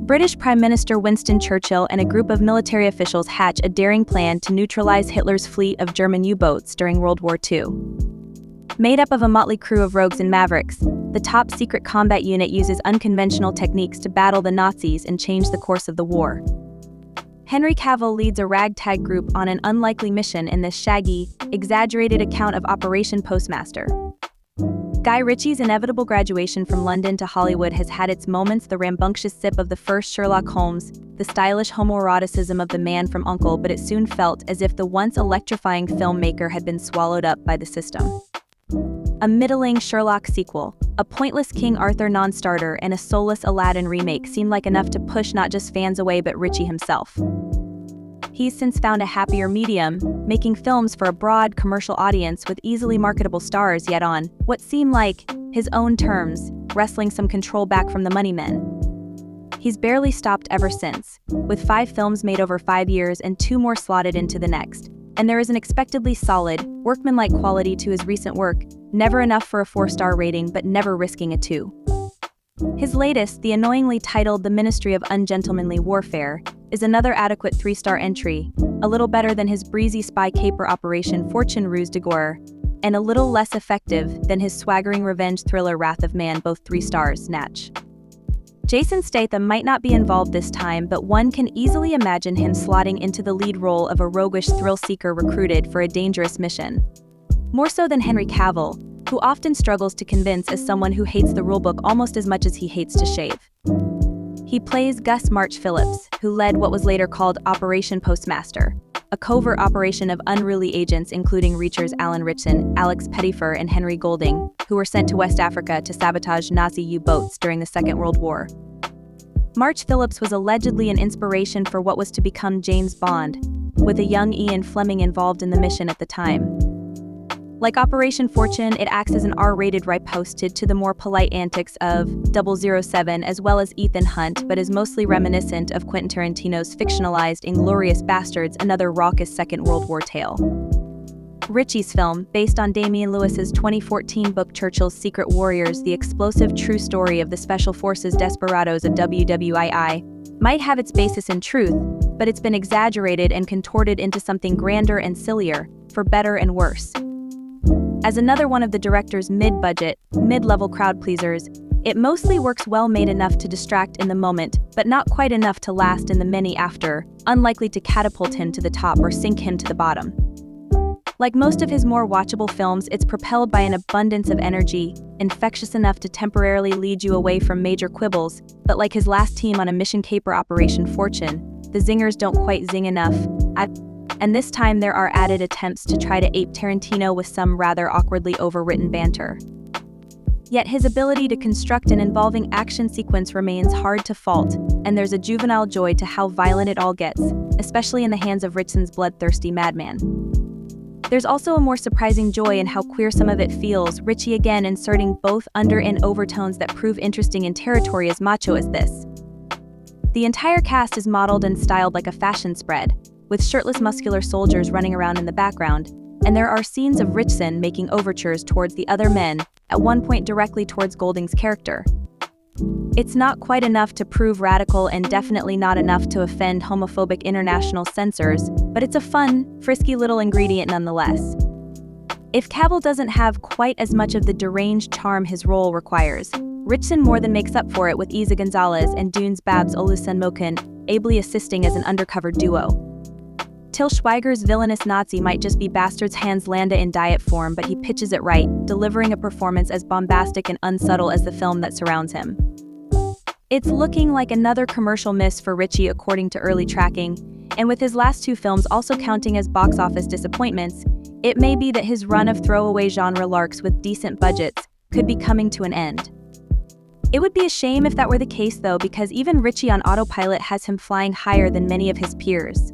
British Prime Minister Winston Churchill and a group of military officials hatch a daring plan to neutralize Hitler's fleet of German U-boats during World War II. Made up of a motley crew of rogues and mavericks, the top-secret combat unit uses unconventional techniques to battle the Nazis and change the course of the war. Henry Cavill leads a ragtag group on an unlikely mission in this shaggy, exaggerated account of Operation Postmaster. Guy Ritchie's inevitable graduation from London to Hollywood has had its moments, the rambunctious sip of the first Sherlock Holmes, the stylish homoeroticism of the man from U.N.C.L.E., but it soon felt as if the once electrifying filmmaker had been swallowed up by the system. A middling Sherlock sequel, a pointless King Arthur non-starter, and a soulless Aladdin remake seemed like enough to push not just fans away but Ritchie himself. He's since found a happier medium, making films for a broad commercial audience with easily marketable stars, yet on what seemed like his own terms, wrestling some control back from the money men. He's barely stopped ever since, with 5 films made over 5 years and 2 more slotted into the next. And there is an expectedly solid, workmanlike quality to his recent work, never enough for a 4-star rating but never risking a 2. His latest, the annoyingly titled The Ministry of Ungentlemanly Warfare, is another adequate 3-star entry, a little better than his breezy spy caper Operation Fortune Ruse de Gore, and a little less effective than his swaggering revenge thriller Wrath of Man, both 3 stars, Natch. Jason Statham might not be involved this time, but one can easily imagine him slotting into the lead role of a roguish thrill-seeker recruited for a dangerous mission. More so than Henry Cavill, who often struggles to convince as someone who hates the rulebook almost as much as he hates to shave. He plays Gus March Phillips, who led what was later called Operation Postmaster, a covert operation of unruly agents including Reacher's Alan Ritchson, Alex Pettyfer, and Henry Golding, who were sent to West Africa to sabotage Nazi U-boats during the Second World War. March Phillips was allegedly an inspiration for what was to become James Bond, with a young Ian Fleming involved in the mission at the time. Like Operation Fortune, it acts as an R-rated riposte to the more polite antics of 007 as well as Ethan Hunt, but is mostly reminiscent of Quentin Tarantino's fictionalized Inglourious Basterds, another raucous Second World War tale. Ritchie's film, based on Damian Lewis's 2014 book Churchill's Secret Warriors, the explosive true story of the Special Forces desperados of WWII, might have its basis in truth, but it's been exaggerated and contorted into something grander and sillier, for better and worse. As another one of the director's mid-budget, mid-level crowd-pleasers, it mostly works well, made enough to distract in the moment, but not quite enough to last in the many after, unlikely to catapult him to the top or sink him to the bottom. Like most of his more watchable films, it's propelled by an abundance of energy, infectious enough to temporarily lead you away from major quibbles, but like his last team on a mission caper Operation Fortune, the zingers don't quite zing enough. And this time there are added attempts to try to ape Tarantino with some rather awkwardly overwritten banter. Yet his ability to construct an involving action sequence remains hard to fault, and there's a juvenile joy to how violent it all gets, especially in the hands of Ritchson's bloodthirsty madman. There's also a more surprising joy in how queer some of it feels, Ritchie again inserting both under and overtones that prove interesting in territory as macho as this. The entire cast is modeled and styled like a fashion spread, with shirtless muscular soldiers running around in the background, and there are scenes of Ritchson making overtures towards the other men, at one point directly towards Golding's character. It's not quite enough to prove radical and definitely not enough to offend homophobic international censors, but it's a fun, frisky little ingredient nonetheless. If Cavill doesn't have quite as much of the deranged charm his role requires, Ritchson more than makes up for it with Isa Gonzalez and Dune's Babs Olusanmoken ably assisting as an undercover duo. Til Schweiger's villainous Nazi might just be Bastard's Hans Landa in diet form, but he pitches it right, delivering a performance as bombastic and unsubtle as the film that surrounds him. It's looking like another commercial miss for Ritchie according to early tracking, and with his last 2 films also counting as box office disappointments, it may be that his run of throwaway genre larks with decent budgets could be coming to an end. It would be a shame if that were the case though, because even Ritchie on autopilot has him flying higher than many of his peers.